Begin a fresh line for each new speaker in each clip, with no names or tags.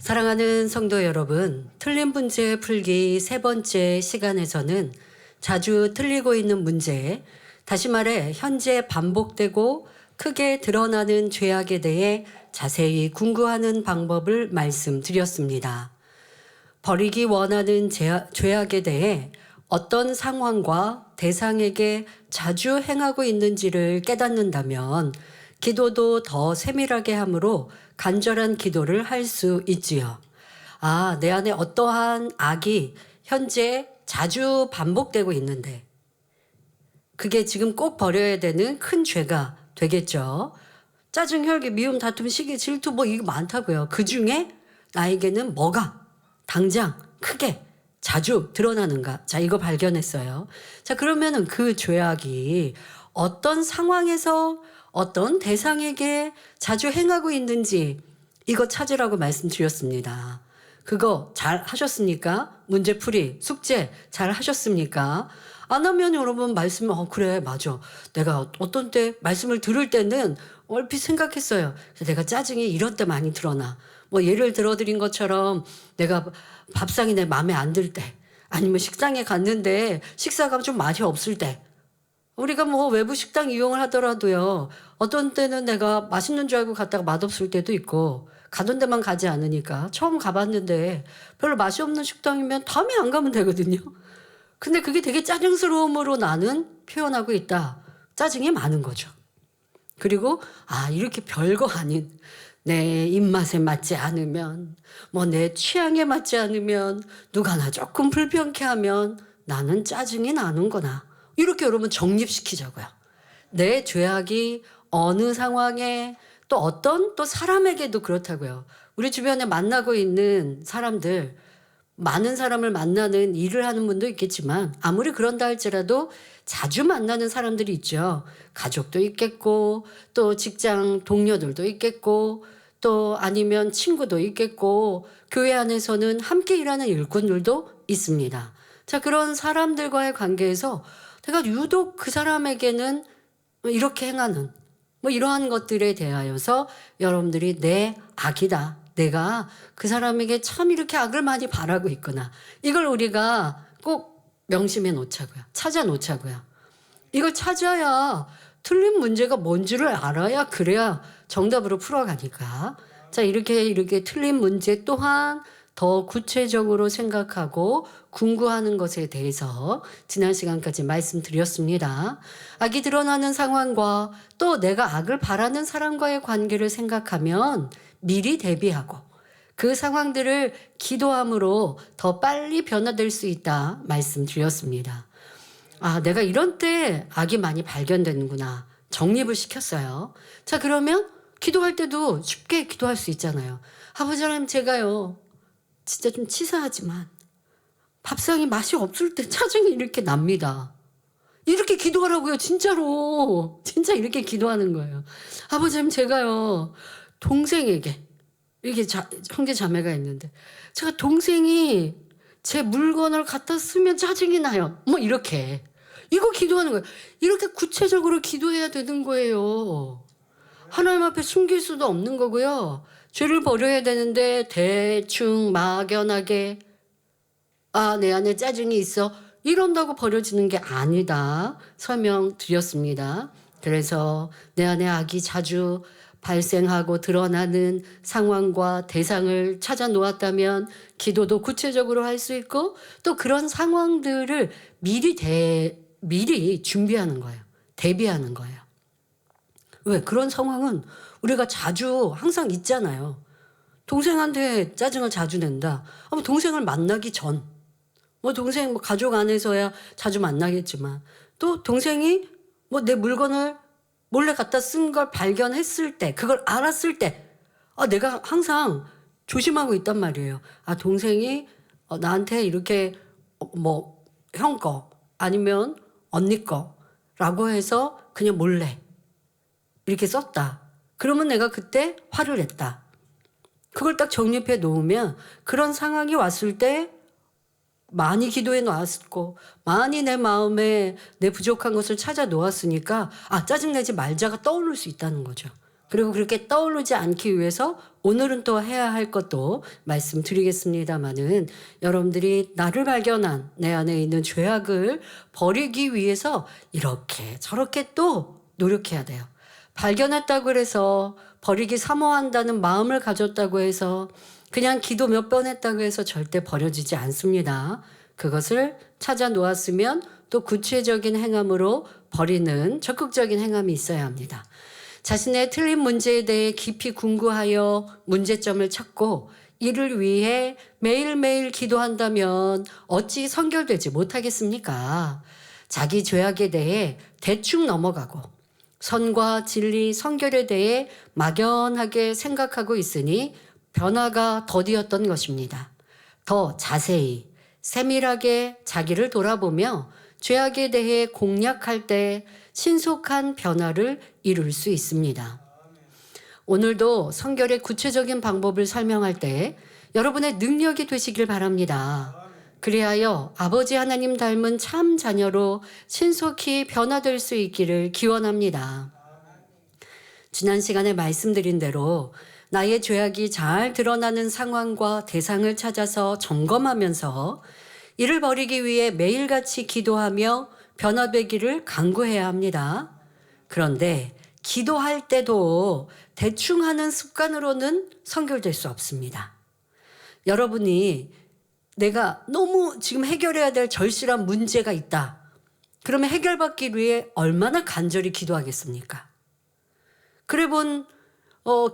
사랑하는 성도 여러분, 틀린 문제 풀기 세 번째 시간에서는 자주 틀리고 있는 문제, 다시 말해 현재 반복되고 크게 드러나는 죄악에 대해 자세히 궁구하는 방법을 말씀드렸습니다. 버리기 원하는 죄악에 대해 어떤 상황과 대상에게 자주 행하고 있는지를 깨닫는다면 기도도 더 세밀하게 하므로 간절한 기도를 할 수 있지요. 내 안에 어떠한 악이 현재 자주 반복되고 있는데 그게 지금 꼭 버려야 되는 큰 죄가 되겠죠. 짜증, 혈기, 미움, 다툼, 시기, 질투 이거 많다고요. 그중에 나에게는 뭐가 당장 크게 자주 드러나는가? 자, 이거 발견했어요. 자, 그러면은 그 죄악이 어떤 상황에서 어떤 대상에게 자주 행하고 있는지 이거 찾으라고 말씀드렸습니다. 그거 잘 하셨습니까? 문제풀이, 숙제 잘 하셨습니까? 안 하면 여러분 말씀, 그래, 맞아. 내가 어떤 때 말씀을 들을 때는 얼핏 생각했어요. 내가 짜증이 이런 때 많이 드러나. 예를 들어드린 것처럼 내가 밥상이 내 마음에 안 들 때, 아니면 식당에 갔는데 식사가 좀 맛이 없을 때, 우리가 외부 식당 이용을 하더라도요, 어떤 때는 내가 맛있는 줄 알고 갔다가 맛없을 때도 있고, 가던 데만 가지 않으니까 처음 가봤는데 별로 맛이 없는 식당이면 다음에 안 가면 되거든요. 근데 그게 되게 짜증스러움으로 나는 표현하고 있다. 짜증이 많은 거죠. 그리고 이렇게 별거 아닌 내 입맛에 맞지 않으면, 내 취향에 맞지 않으면, 누가 나 조금 불편케 하면 나는 짜증이 나는구나. 이렇게 여러분 정립시키자고요. 내 죄악이 어느 상황에 또 어떤 또 사람에게도 그렇다고요. 우리 주변에 만나고 있는 사람들, 많은 사람을 만나는 일을 하는 분도 있겠지만 아무리 그런다 할지라도 자주 만나는 사람들이 있죠. 가족도 있겠고 또 직장 동료들도 있겠고 또 아니면 친구도 있겠고 교회 안에서는 함께 일하는 일꾼들도 있습니다. 자, 그런 사람들과의 관계에서 내가 유독 그 사람에게는 이렇게 행하는 이러한 것들에 대하여서 여러분들이 내 악이다. 내가 그 사람에게 참 이렇게 악을 많이 바라고 있구나. 이걸 우리가 꼭 명심해 놓자고요. 찾아 놓자고요. 이걸 찾아야 틀린 문제가 뭔지를 알아야 그래야 정답으로 풀어가니까. 자, 이렇게 틀린 문제 또한 더 구체적으로 생각하고 궁구하는 것에 대해서 지난 시간까지 말씀드렸습니다. 악이 드러나는 상황과 또 내가 악을 바라는 사람과의 관계를 생각하면 미리 대비하고 그 상황들을 기도함으로 더 빨리 변화될 수 있다 말씀드렸습니다. 내가 이런 때 악이 많이 발견되는구나. 정립을 시켰어요. 자, 그러면 기도할 때도 쉽게 기도할 수 있잖아요. 아버지 하나님, 제가요 진짜 좀 치사하지만 밥상이 맛이 없을 때 짜증이 이렇게 납니다. 이렇게 기도하라고요. 진짜로. 진짜 이렇게 기도하는 거예요. 아버지 하나님, 제가요 동생에게 이렇게 형제 자매가 있는데 제가 동생이 제 물건을 갖다 쓰면 짜증이 나요. 이렇게. 이거 기도하는 거예요. 이렇게 구체적으로 기도해야 되는 거예요. 하나님 앞에 숨길 수도 없는 거고요. 죄를 버려야 되는데 대충 막연하게 내 안에 짜증이 있어 이런다고 버려지는 게 아니다 설명드렸습니다. 그래서 내 안에 악이 자주 발생하고 드러나는 상황과 대상을 찾아 놓았다면 기도도 구체적으로 할 수 있고 또 그런 상황들을 미리 준비하는 거예요. 대비하는 거예요. 왜? 그런 상황은 우리가 자주 항상 있잖아요. 동생한테 짜증을 자주 낸다. 동생을 만나기 전. 동생 가족 안에서야 자주 만나겠지만 또 동생이 내 물건을 몰래 갖다 쓴 걸 발견했을 때, 그걸 알았을 때 내가 항상 조심하고 있단 말이에요. 동생이 나한테 이렇게 형 거 아니면 언니 거라고 해서 그냥 몰래 이렇게 썼다. 그러면 내가 그때 화를 냈다. 그걸 딱 정립해 놓으면 그런 상황이 왔을 때 많이 기도해 놓았고 많이 내 마음에 내 부족한 것을 찾아 놓았으니까 짜증내지 말자가 떠오를 수 있다는 거죠. 그리고 그렇게 떠오르지 않기 위해서 오늘은 또 해야 할 것도 말씀드리겠습니다마는 여러분들이 나를 발견한 내 안에 있는 죄악을 버리기 위해서 이렇게 저렇게 또 노력해야 돼요. 발견했다고 해서 버리기 사모한다는 마음을 가졌다고 해서 그냥 기도 몇 번 했다고 해서 절대 버려지지 않습니다. 그것을 찾아 놓았으면 또 구체적인 행함으로 버리는 적극적인 행함이 있어야 합니다. 자신의 틀린 문제에 대해 깊이 궁구하여 문제점을 찾고 이를 위해 매일매일 기도한다면 어찌 선결되지 못하겠습니까? 자기 죄악에 대해 대충 넘어가고 선과 진리, 성결에 대해 막연하게 생각하고 있으니 변화가 더디었던 것입니다. 더 자세히 세밀하게 자기를 돌아보며 죄악에 대해 공략할 때 신속한 변화를 이룰 수 있습니다. 오늘도 성결의 구체적인 방법을 설명할 때 여러분의 능력이 되시길 바랍니다. 그리하여 아버지 하나님 닮은 참 자녀로 신속히 변화될 수 있기를 기원합니다. 지난 시간에 말씀드린 대로 나의 죄악이 잘 드러나는 상황과 대상을 찾아서 점검하면서 이를 버리기 위해 매일같이 기도하며 변화되기를 간구해야 합니다. 그런데 기도할 때도 대충 하는 습관으로는 선결될 수 없습니다. 여러분이 내가 너무 지금 해결해야 될 절실한 문제가 있다. 그러면 해결받기 위해 얼마나 간절히 기도하겠습니까? 그래 본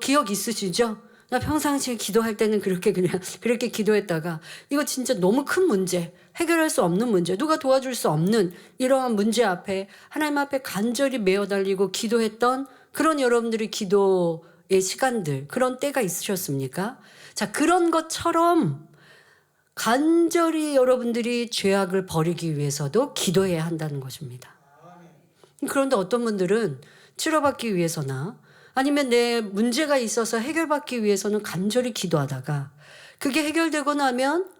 기억 있으시죠? 나 평상시에 기도할 때는 그렇게 기도했다가 이거 진짜 너무 큰 문제, 해결할 수 없는 문제, 누가 도와줄 수 없는 이러한 문제 앞에 하나님 앞에 간절히 매어 달리고 기도했던 그런 여러분들의 기도의 시간들, 그런 때가 있으셨습니까? 자, 그런 것처럼 간절히 여러분들이 죄악을 버리기 위해서도 기도해야 한다는 것입니다. 그런데 어떤 분들은 치료받기 위해서나 아니면 내 문제가 있어서 해결받기 위해서는 간절히 기도하다가 그게 해결되고 나면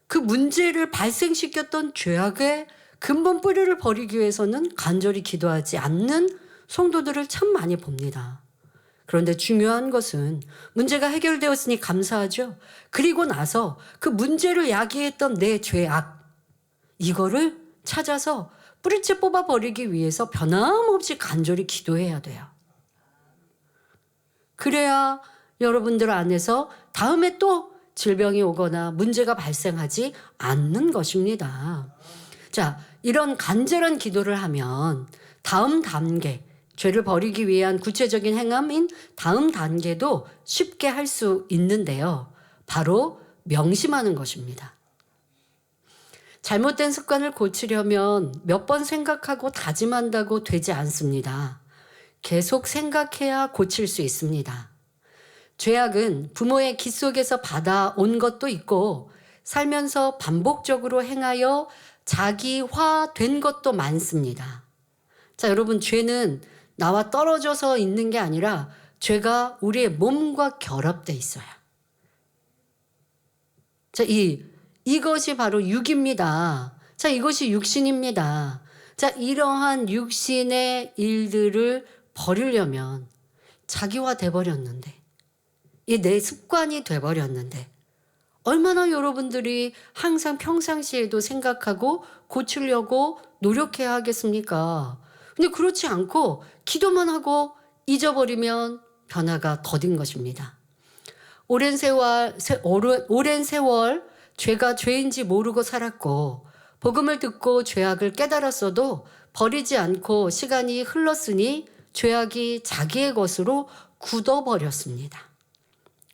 그 문제를 발생시켰던 죄악의 근본 뿌리를 버리기 위해서는 간절히 기도하지 않는 성도들을 참 많이 봅니다. 그런데 중요한 것은 문제가 해결되었으니 감사하죠. 그리고 나서 그 문제를 야기했던 내 죄악, 이거를 찾아서 뿌리째 뽑아버리기 위해서 변함없이 간절히 기도해야 돼요. 그래야 여러분들 안에서 다음에 또 질병이 오거나 문제가 발생하지 않는 것입니다. 자, 이런 간절한 기도를 하면 다음 단계, 죄를 버리기 위한 구체적인 행함인 다음 단계도 쉽게 할 수 있는데요. 바로 명심하는 것입니다. 잘못된 습관을 고치려면 몇 번 생각하고 다짐한다고 되지 않습니다. 계속 생각해야 고칠 수 있습니다. 죄악은 부모의 기 속에서 받아온 것도 있고 살면서 반복적으로 행하여 자기화된 것도 많습니다. 자, 여러분, 죄는 나와 떨어져서 있는 게 아니라 죄가 우리의 몸과 결합돼 있어요. 자, 이것이 바로 육입니다. 자, 이것이 육신입니다. 자, 이러한 육신의 일들을 버리려면 자기화 돼버렸는데, 이게 내 습관이 돼버렸는데 얼마나 여러분들이 항상 평상시에도 생각하고 고치려고 노력해야 하겠습니까? 근데 그렇지 않고 기도만 하고 잊어버리면 변화가 더딘 것입니다. 오랜 세월 죄가 죄인지 모르고 살았고 복음을 듣고 죄악을 깨달았어도 버리지 않고 시간이 흘렀으니 죄악이 자기의 것으로 굳어버렸습니다.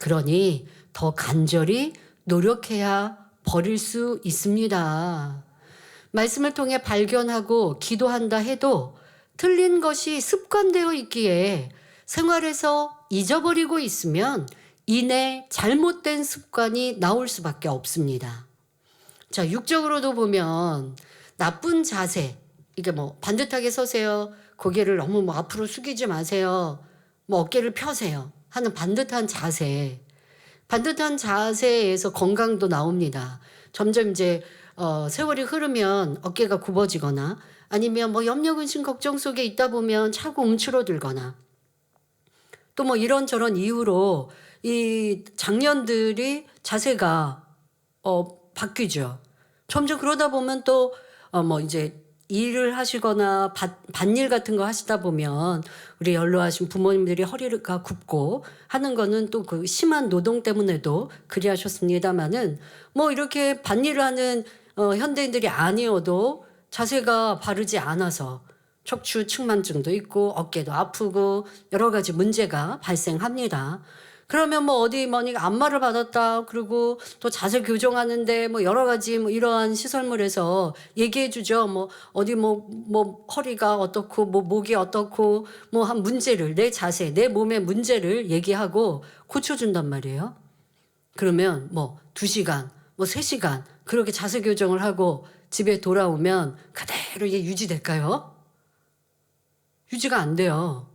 그러니 더 간절히 노력해야 버릴 수 있습니다. 말씀을 통해 발견하고 기도한다 해도 틀린 것이 습관되어 있기에 생활에서 잊어버리고 있으면 이내 잘못된 습관이 나올 수밖에 없습니다. 자, 육적으로도 보면 나쁜 자세, 이게 반듯하게 서세요. 고개를 너무 앞으로 숙이지 마세요. 어깨를 펴세요. 하는 반듯한 자세. 반듯한 자세에서 건강도 나옵니다. 점점 이제 세월이 흐르면 어깨가 굽어지거나 아니면 염려근심 걱정 속에 있다 보면 자꾸 움츠러들거나 또 뭐 이런저런 이유로 이 장년들이 자세가 바뀌죠. 점점 그러다 보면 또 뭐 이제 일을 하시거나 밭일 같은 거 하시다 보면 우리 연로하신 부모님들이 허리가 굽고 하는 거는 또 그 심한 노동 때문에도 그리하셨습니다마는 뭐 이렇게 밭일을 하는 현대인들이 아니어도 자세가 바르지 않아서 척추 측만증도 있고 어깨도 아프고 여러 가지 문제가 발생합니다. 그러면 뭐 어디 뭐니 안마를 받았다 그리고 또 자세 교정하는데 뭐 여러 가지 뭐 이러한 시설물에서 얘기해 주죠. 뭐 어디 뭐 허리가 어떻고 뭐 목이 어떻고 뭐 한 문제를 내 자세 내 몸의 문제를 얘기하고 고쳐준단 말이에요. 그러면 뭐 2시간 뭐 3시간 그렇게 자세 교정을 하고 집에 돌아오면 그대로 이게 유지될까요? 유지가 안 돼요.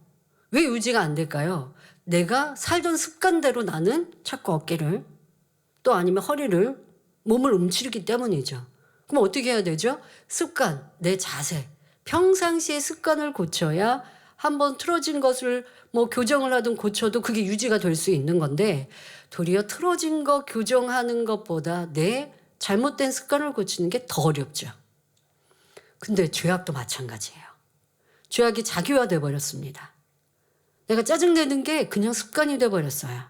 왜 유지가 안 될까요? 내가 살던 습관대로 나는 자꾸 어깨를 또 아니면 허리를 몸을 움츠리기 때문이죠. 그럼 어떻게 해야 되죠? 습관, 내 자세. 평상시에 습관을 고쳐야 한번 틀어진 것을 뭐 교정을 하든 고쳐도 그게 유지가 될 수 있는 건데 도리어 틀어진 거 교정하는 것보다 내 잘못된 습관을 고치는 게 더 어렵죠. 근데 죄악도 마찬가지예요. 죄악이 자기화돼 버렸습니다. 내가 짜증내는 게 그냥 습관이 돼버렸어요.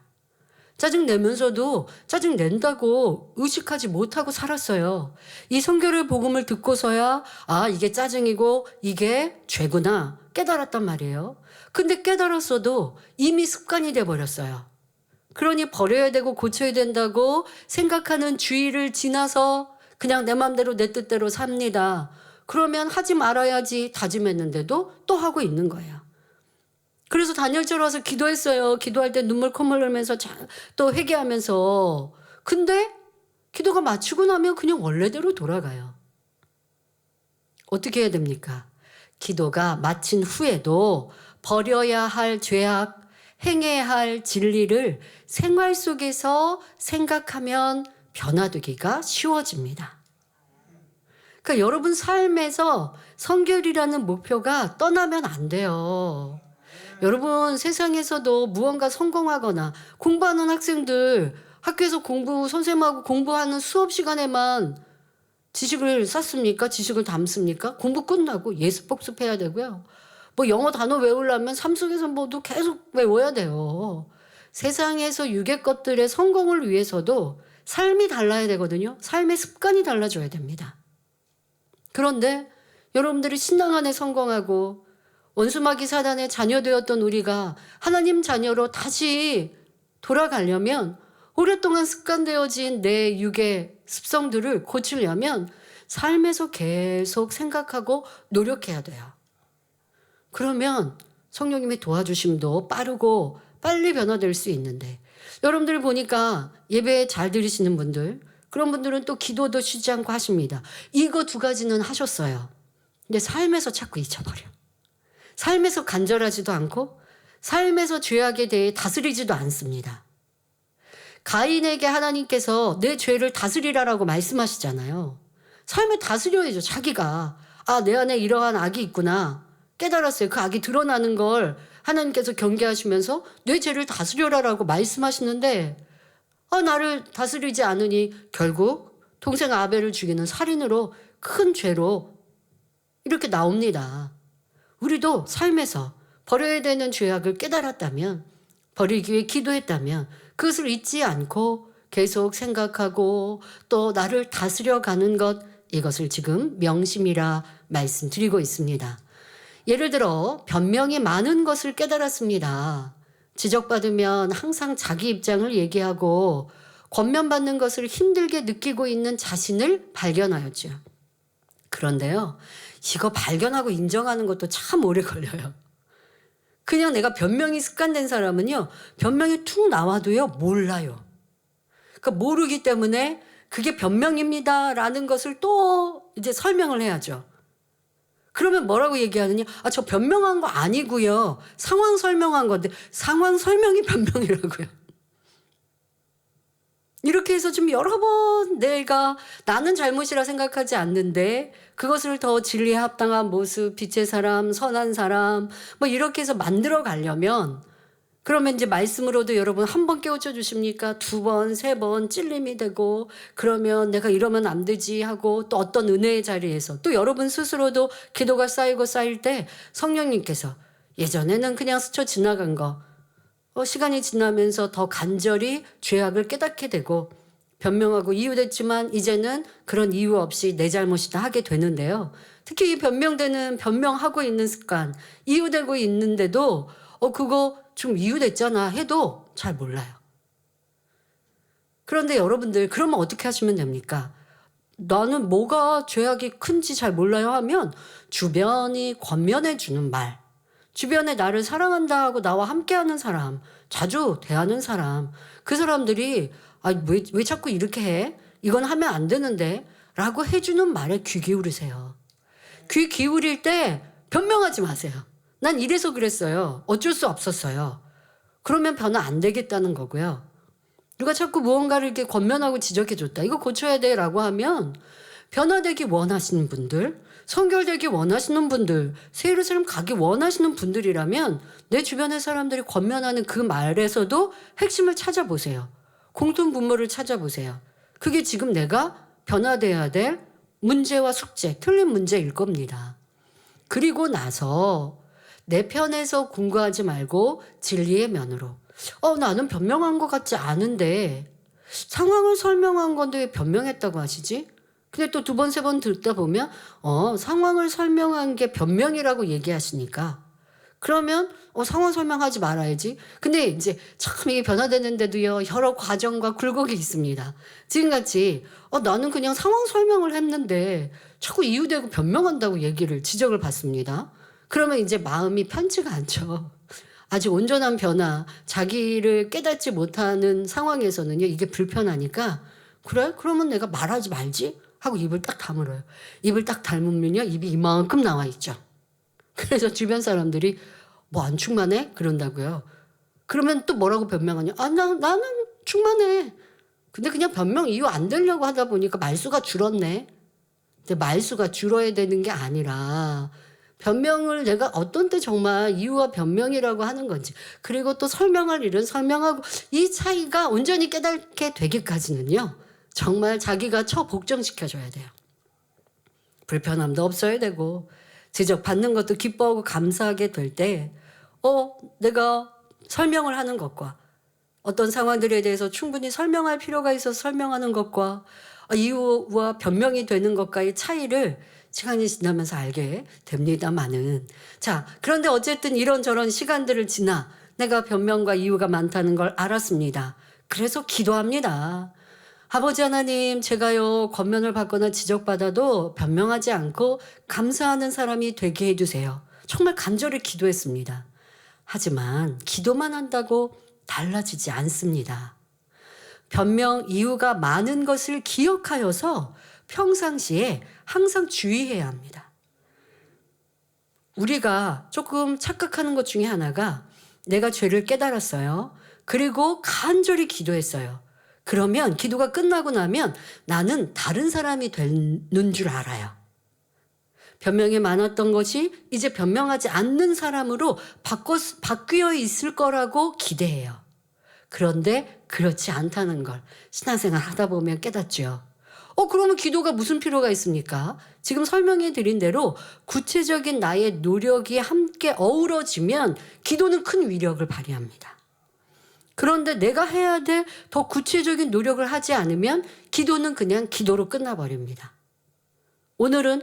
짜증내면서도 짜증낸다고 의식하지 못하고 살았어요. 이 성결의 복음을 듣고서야 이게 짜증이고 이게 죄구나 깨달았단 말이에요. 근데 깨달았어도 이미 습관이 돼버렸어요. 그러니 버려야 되고 고쳐야 된다고 생각하는 주의를 지나서 그냥 내 맘대로 내 뜻대로 삽니다. 그러면 하지 말아야지 다짐했는데도 또 하고 있는 거예요. 그래서 단열절 와서 기도했어요. 기도할 때 눈물 콧물 흘면서 또 회개하면서. 근데 기도가 마치고 나면 그냥 원래대로 돌아가요. 어떻게 해야 됩니까? 기도가 마친 후에도 버려야 할 죄악, 행해야 할 진리를 생활 속에서 생각하면 변화되기가 쉬워집니다. 그러니까 여러분 삶에서 성결이라는 목표가 떠나면 안 돼요. 여러분 세상에서도 무언가 성공하거나 공부하는 학생들 학교에서 선생님하고 공부하는 수업 시간에만 지식을 쌓습니까? 지식을 담습니까? 공부 끝나고 예습 복습해야 되고요. 뭐 영어 단어 외우려면 삼성에서 뭐도 계속 외워야 돼요. 세상에서 유괴 것들의 성공을 위해서도 삶이 달라야 되거든요. 삶의 습관이 달라져야 됩니다. 그런데 여러분들이 신앙 안에 성공하고 원수마귀 사단의 자녀 되었던 우리가 하나님 자녀로 다시 돌아가려면 오랫동안 습관되어진 내 육의 습성들을 고치려면 삶에서 계속 생각하고 노력해야 돼요. 그러면 성령님의 도와주심도 빠르고 빨리 변화될 수 있는데 여러분들 보니까 예배 잘 들으시는 분들 그런 분들은 또 기도도 쉬지 않고 하십니다. 이거 2가지는 하셨어요. 근데 삶에서 자꾸 잊혀버려. 삶에서 간절하지도 않고 삶에서 죄악에 대해 다스리지도 않습니다. 가인에게 하나님께서 내 죄를 다스리라라고 말씀하시잖아요. 삶을 다스려야죠. 자기가 내 안에 이러한 악이 있구나 깨달았어요. 그 악이 드러나는 걸 하나님께서 경계하시면서 내 죄를 다스려라라고 말씀하시는데 나를 다스리지 않으니 결국 동생 아벨을 죽이는 살인으로 큰 죄로 이렇게 나옵니다. 우리도 삶에서 버려야 되는 죄악을 깨달았다면 버리기 위해 기도했다면 그것을 잊지 않고 계속 생각하고 또 나를 다스려가는 것 이것을 지금 명심이라 말씀드리고 있습니다. 예를 들어 변명이 많은 것을 깨달았습니다. 지적받으면 항상 자기 입장을 얘기하고 권면받는 것을 힘들게 느끼고 있는 자신을 발견하였죠. 그런데요. 이거 발견하고 인정하는 것도 참 오래 걸려요. 그냥 내가 변명이 습관된 사람은요. 변명이 툭 나와도요. 몰라요. 그러니까 모르기 때문에 그게 변명입니다라는 것을 또 이제 설명을 해야죠. 그러면 뭐라고 얘기하느냐? 저 변명한 거 아니고요. 상황 설명한 건데 상황 설명이 변명이라고요. 이렇게 해서 좀 여러 번 내가 나는 잘못이라 생각하지 않는데 그것을 더 진리에 합당한 모습, 빛의 사람, 선한 사람 뭐 이렇게 해서 만들어 가려면 그러면 이제 말씀으로도 여러분 한 번 깨우쳐 주십니까? 두 번, 세 번 찔림이 되고 그러면 내가 이러면 안 되지 하고 또 어떤 은혜의 자리에서 또 여러분 스스로도 기도가 쌓이고 쌓일 때 성령님께서 예전에는 그냥 스쳐 지나간 거 시간이 지나면서 더 간절히 죄악을 깨닫게 되고 변명하고 이유됐지만 이제는 그런 이유 없이 내 잘못이다 하게 되는데요. 특히 이 변명하고 있는 습관, 이유되고 있는데도 그거 좀 이유됐잖아 해도 잘 몰라요. 그런데 여러분들 그러면 어떻게 하시면 됩니까? 나는 뭐가 죄악이 큰지 잘 몰라요 하면 주변이 권면해 주는 말, 주변에 나를 사랑한다 하고 나와 함께하는 사람, 자주 대하는 사람, 그 사람들이 왜 자꾸 이렇게 해? 이건 하면 안 되는데 라고 해주는 말에 귀 기울이세요. 귀 기울일 때 변명하지 마세요. 난 이래서 그랬어요. 어쩔 수 없었어요. 그러면 변화 안 되겠다는 거고요. 누가 자꾸 무언가를 이렇게 권면하고 지적해줬다. 이거 고쳐야 돼 라고 하면 변화되기 원하시는 분들, 성결되기 원하시는 분들, 새 예루살렘 가기 원하시는 분들이라면 내 주변의 사람들이 권면하는 그 말에서도 핵심을 찾아보세요. 공통분모를 찾아보세요. 그게 지금 내가 변화돼야 될 문제와 숙제, 틀린 문제일 겁니다. 그리고 나서 내 편에서 궁구하지 말고 진리의 면으로 나는 변명한 것 같지 않은데 상황을 설명한 건데 왜 변명했다고 하시지? 근데 또 두 번, 세 번 듣다 보면 상황을 설명한 게 변명이라고 얘기하시니까 그러면 상황 설명하지 말아야지. 근데 이제 참 이게 변화되는데도요 여러 과정과 굴곡이 있습니다. 지금같이 나는 그냥 상황 설명을 했는데 자꾸 이유되고 변명한다고 지적을 받습니다. 그러면 이제 마음이 편치가 않죠. 아직 온전한 변화, 자기를 깨닫지 못하는 상황에서는요 이게 불편하니까 그래? 그러면 내가 말하지 말지? 하고 입을 딱 다물어요. 입을 딱 닮으면요 입이 이만큼 나와 있죠. 그래서 주변 사람들이 뭐 안 충만해? 그런다고요. 그러면 또 뭐라고 변명하냐? 나는 충만해. 근데 그냥 변명 이유 안 되려고 하다 보니까 말수가 줄었네. 근데 말수가 줄어야 되는 게 아니라 변명을 내가 어떤 때 정말 이유와 변명이라고 하는 건지 그리고 또 설명할 일은 설명하고 이 차이가 온전히 깨닫게 되기까지는요. 정말 자기가 복종시켜줘야 돼요. 불편함도 없어야 되고 지적받는 것도 기뻐하고 감사하게 될 때 내가 설명을 하는 것과 어떤 상황들에 대해서 충분히 설명할 필요가 있어서 설명하는 것과 이유와 변명이 되는 것과의 차이를 시간이 지나면서 알게 됩니다마는 그런데 어쨌든 이런저런 시간들을 지나 내가 변명과 이유가 많다는 걸 알았습니다. 그래서 기도합니다. 아버지 하나님, 제가요 권면을 받거나 지적받아도 변명하지 않고 감사하는 사람이 되게 해주세요. 정말 간절히 기도했습니다. 하지만 기도만 한다고 달라지지 않습니다. 변명 이유가 많은 것을 기억하여서 평상시에 항상 주의해야 합니다. 우리가 조금 착각하는 것 중에 하나가 내가 죄를 깨달았어요. 그리고 간절히 기도했어요. 그러면 기도가 끝나고 나면 나는 다른 사람이 되는 줄 알아요. 변명이 많았던 것이 이제 변명하지 않는 사람으로 바뀌어 있을 거라고 기대해요. 그런데 그렇지 않다는 걸 신앙생활 하다 보면 깨닫죠. 그러면 기도가 무슨 필요가 있습니까? 지금 설명해 드린 대로 구체적인 나의 노력이 함께 어우러지면 기도는 큰 위력을 발휘합니다. 그런데 내가 해야 될 더 구체적인 노력을 하지 않으면 기도는 그냥 기도로 끝나버립니다. 오늘은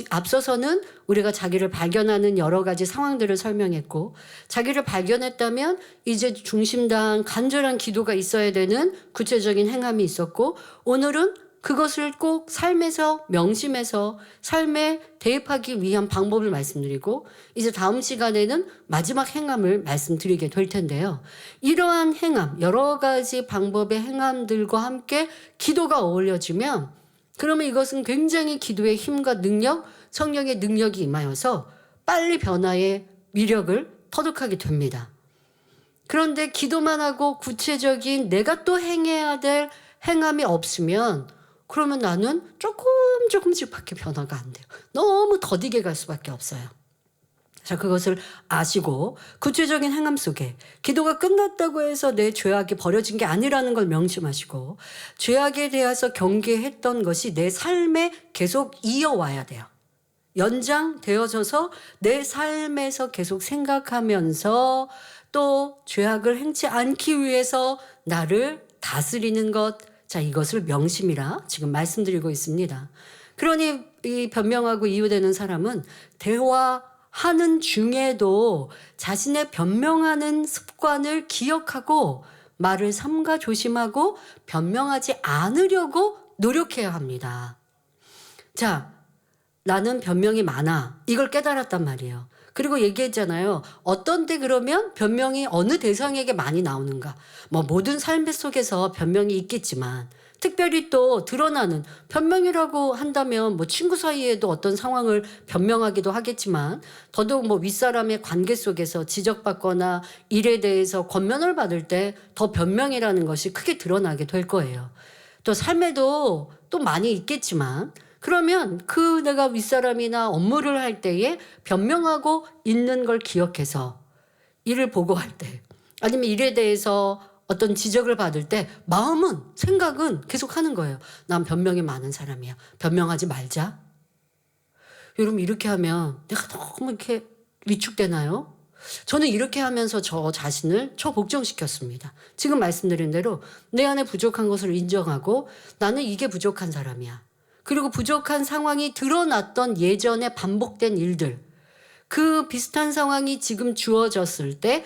앞서서는 우리가 자기를 발견하는 여러 가지 상황들을 설명했고 자기를 발견했다면 이제 중심당 간절한 기도가 있어야 되는 구체적인 행함이 있었고 오늘은 그것을 꼭 삶에서 명심해서 삶에 대입하기 위한 방법을 말씀드리고 이제 다음 시간에는 마지막 행함을 말씀드리게 될 텐데요. 이러한 행함, 여러 가지 방법의 행함들과 함께 기도가 어울려지면 그러면 이것은 굉장히 기도의 힘과 능력, 성령의 능력이 임하여서 빨리 변화의 위력을 터득하게 됩니다. 그런데 기도만 하고 구체적인 내가 또 행해야 될 행함이 없으면 그러면 나는 조금씩밖에 변화가 안 돼요. 너무 더디게 갈 수밖에 없어요. 자, 그것을 아시고 구체적인 행함 속에 기도가 끝났다고 해서 내 죄악이 버려진 게 아니라는 걸 명심하시고 죄악에 대해서 경계했던 것이 내 삶에 계속 이어와야 돼요. 연장되어져서 내 삶에서 계속 생각하면서 또 죄악을 행치 않기 위해서 나를 다스리는 것, 자, 이것을 명심이라 지금 말씀드리고 있습니다. 그러니 이 변명하고 이유되는 사람은 대화하는 중에도 자신의 변명하는 습관을 기억하고 말을 삼가 조심하고 변명하지 않으려고 노력해야 합니다. 자, 나는 변명이 많아. 이걸 깨달았단 말이에요. 그리고 얘기했잖아요. 어떤 때 그러면 변명이 어느 대상에게 많이 나오는가. 뭐 모든 삶 속에서 변명이 있겠지만 특별히 또 드러나는 변명이라고 한다면 뭐 친구 사이에도 어떤 상황을 변명하기도 하겠지만 더더욱 뭐 윗사람의 관계 속에서 지적받거나 일에 대해서 권면을 받을 때 더 변명이라는 것이 크게 드러나게 될 거예요. 또 삶에도 또 많이 있겠지만 그러면 그 내가 윗사람이나 업무를 할 때에 변명하고 있는 걸 기억해서 일을 보고할 때 아니면 일에 대해서 어떤 지적을 받을 때 마음은 생각은 계속 하는 거예요. 난 변명이 많은 사람이야. 변명하지 말자. 여러분 이렇게 하면 내가 너무 이렇게 위축되나요? 저는 이렇게 하면서 저 자신을 복종시켰습니다. 지금 말씀드린 대로 내 안에 부족한 것을 인정하고 나는 이게 부족한 사람이야. 그리고 부족한 상황이 드러났던 예전에 반복된 일들, 그 비슷한 상황이 지금 주어졌을 때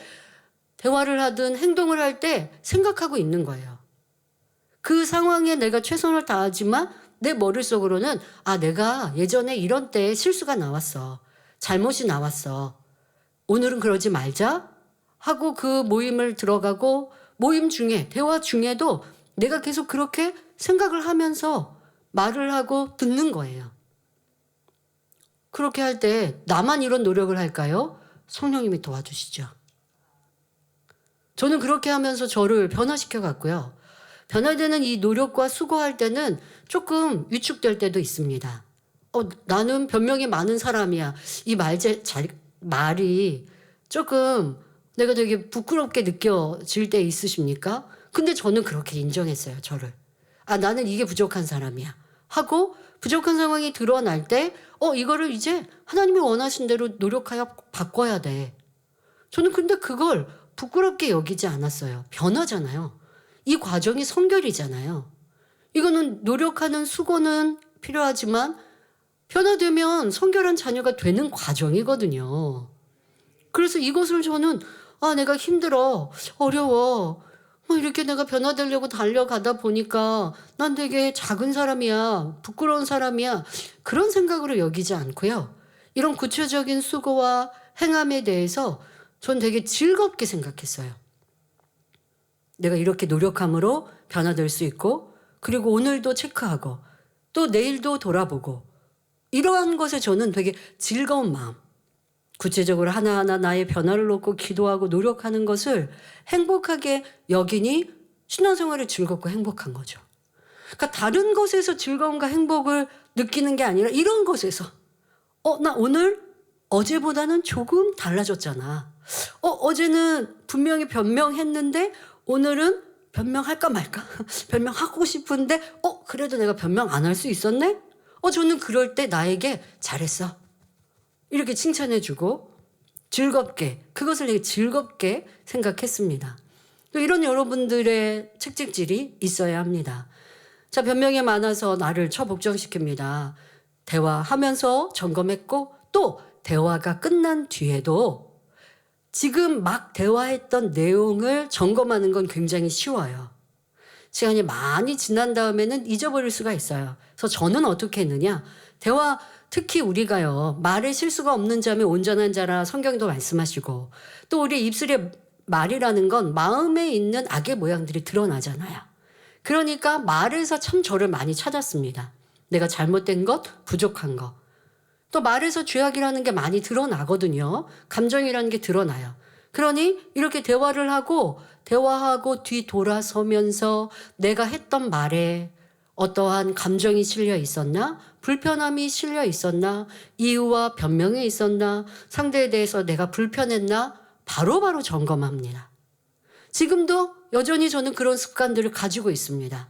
대화를 하든 행동을 할 때 생각하고 있는 거예요. 그 상황에 내가 최선을 다하지만 내 머릿속으로는 아, 내가 예전에 이런 때 실수가 나왔어. 잘못이 나왔어. 오늘은 그러지 말자 하고 그 모임을 들어가고 모임 중에 대화 중에도 내가 계속 그렇게 생각을 하면서 말을 하고 듣는 거예요. 그렇게 할 때 나만 이런 노력을 할까요? 성령님이 도와주시죠. 저는 그렇게 하면서 저를 변화시켜 갔고요. 변화되는 이 노력과 수고할 때는 조금 위축될 때도 있습니다. 나는 변명이 많은 사람이야. 이 말이 조금 내가 되게 부끄럽게 느껴질 때 있으십니까? 근데 저는 그렇게 인정했어요, 저를. 아, 나는 이게 부족한 사람이야. 하고 부족한 상황이 드러날 때 이거를 이제 하나님이 원하신 대로 노력하여 바꿔야 돼. 저는 근데 그걸 부끄럽게 여기지 않았어요. 변화잖아요. 이 과정이 성결이잖아요. 이거는 노력하는 수고는 필요하지만 변화되면 성결한 자녀가 되는 과정이거든요. 그래서 이것을 저는 내가 힘들어, 어려워. 이렇게 내가 변화되려고 달려가다 보니까 난 되게 작은 사람이야, 부끄러운 사람이야. 그런 생각으로 여기지 않고요. 이런 구체적인 수고와 행함에 대해서 전 되게 즐겁게 생각했어요. 내가 이렇게 노력함으로 변화될 수 있고 그리고 오늘도 체크하고 또 내일도 돌아보고 이러한 것에 저는 되게 즐거운 마음, 구체적으로 하나하나 나의 변화를 놓고 기도하고 노력하는 것을 행복하게 여기니 신앙생활이 즐겁고 행복한 거죠. 그러니까 다른 것에서 즐거움과 행복을 느끼는 게 아니라 이런 것에서 나 오늘 어제보다는 조금 달라졌잖아. 어제는 분명히 변명했는데 오늘은 변명할까 말까? 변명하고 싶은데 그래도 내가 변명 안 할 수 있었네? 저는 그럴 때 나에게 잘했어. 이렇게 칭찬해주고 즐겁게, 그것을 되게 즐겁게 생각했습니다. 이런 여러분들의 책찍질이 있어야 합니다. 자, 변명이 많아서 나를 복종시킵니다. 대화하면서 점검했고 또 대화가 끝난 뒤에도 지금 막 대화했던 내용을 점검하는 건 굉장히 쉬워요. 시간이 많이 지난 다음에는 잊어버릴 수가 있어요. 그래서 저는 어떻게 했느냐. 대화, 특히 우리가요. 말에 실수가 없는 자면 온전한 자라 성경도 말씀하시고 또 우리 입술에 말이라는 건 마음에 있는 악의 모양들이 드러나잖아요. 그러니까 말에서 참 저를 많이 찾았습니다. 내가 잘못된 것, 부족한 것. 또 말에서 죄악이라는 게 많이 드러나거든요. 감정이라는 게 드러나요. 그러니 이렇게 대화하고 뒤돌아서면서 내가 했던 말에 어떠한 감정이 실려 있었나? 불편함이 실려 있었나? 이유와 변명이 있었나? 상대에 대해서 내가 불편했나? 바로바로 점검합니다. 지금도 여전히 저는 그런 습관들을 가지고 있습니다.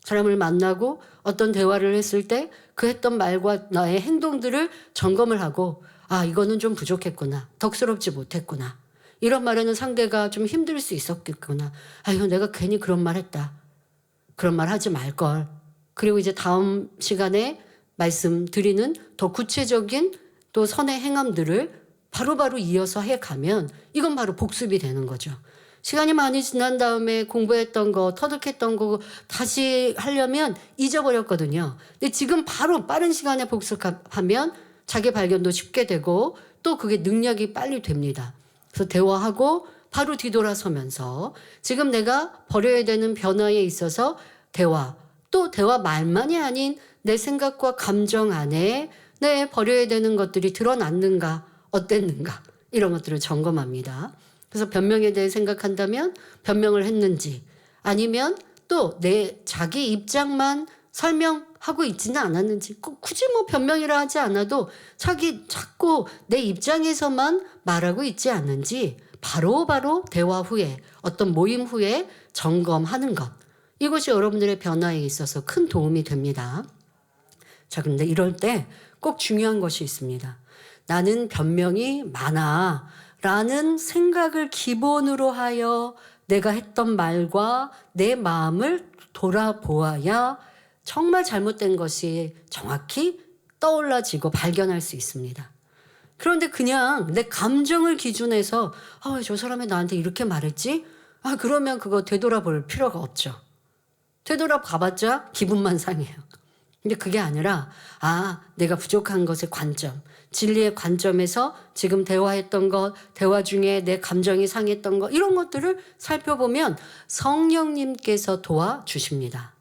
사람을 만나고 어떤 대화를 했을 때 그 했던 말과 나의 행동들을 점검을 하고 이거는 좀 부족했구나. 덕스럽지 못했구나. 이런 말에는 상대가 좀 힘들 수 있었겠구나. 이거 내가 괜히 그런 말 했다. 그런 말 하지 말걸. 그리고 이제 다음 시간에 말씀드리는 더 구체적인 또 선의 행함들을 바로바로 이어서 해가면 이건 바로 복습이 되는 거죠. 시간이 많이 지난 다음에 공부했던 거, 터득했던 거 다시 하려면 잊어버렸거든요. 근데 지금 바로 빠른 시간에 복습하면 자기 발견도 쉽게 되고 또 그게 능력이 빨리 됩니다. 그래서 대화하고 바로 뒤돌아서면서 지금 내가 버려야 되는 변화에 있어서 대화, 또 대화 말만이 아닌 내 생각과 감정 안에 내 버려야 되는 것들이 드러났는가, 어땠는가 이런 것들을 점검합니다. 그래서 변명에 대해 생각한다면 변명을 했는지 아니면 또 내 자기 입장만 설명하고 있지는 않았는지 꼭 굳이 뭐 변명이라 하지 않아도 자꾸 내 입장에서만 말하고 있지 않는지 바로바로 대화 후에 어떤 모임 후에 점검하는 것. 이것이 여러분들의 변화에 있어서 큰 도움이 됩니다. 자, 근데 이럴 때 꼭 중요한 것이 있습니다. 나는 변명이 많아 라는 생각을 기본으로 하여 내가 했던 말과 내 마음을 돌아보아야 정말 잘못된 것이 정확히 떠올라지고 발견할 수 있습니다. 그런데 그냥 내 감정을 기준해서 왜 저 사람이 나한테 이렇게 말했지? 그러면 그거 되돌아볼 필요가 없죠. 되돌아봐봤자 기분만 상해요. 근데 그게 아니라 내가 부족한 것의 관점, 진리의 관점에서 지금 대화했던 것, 대화 중에 내 감정이 상했던 것 이런 것들을 살펴보면 성령님께서 도와주십니다.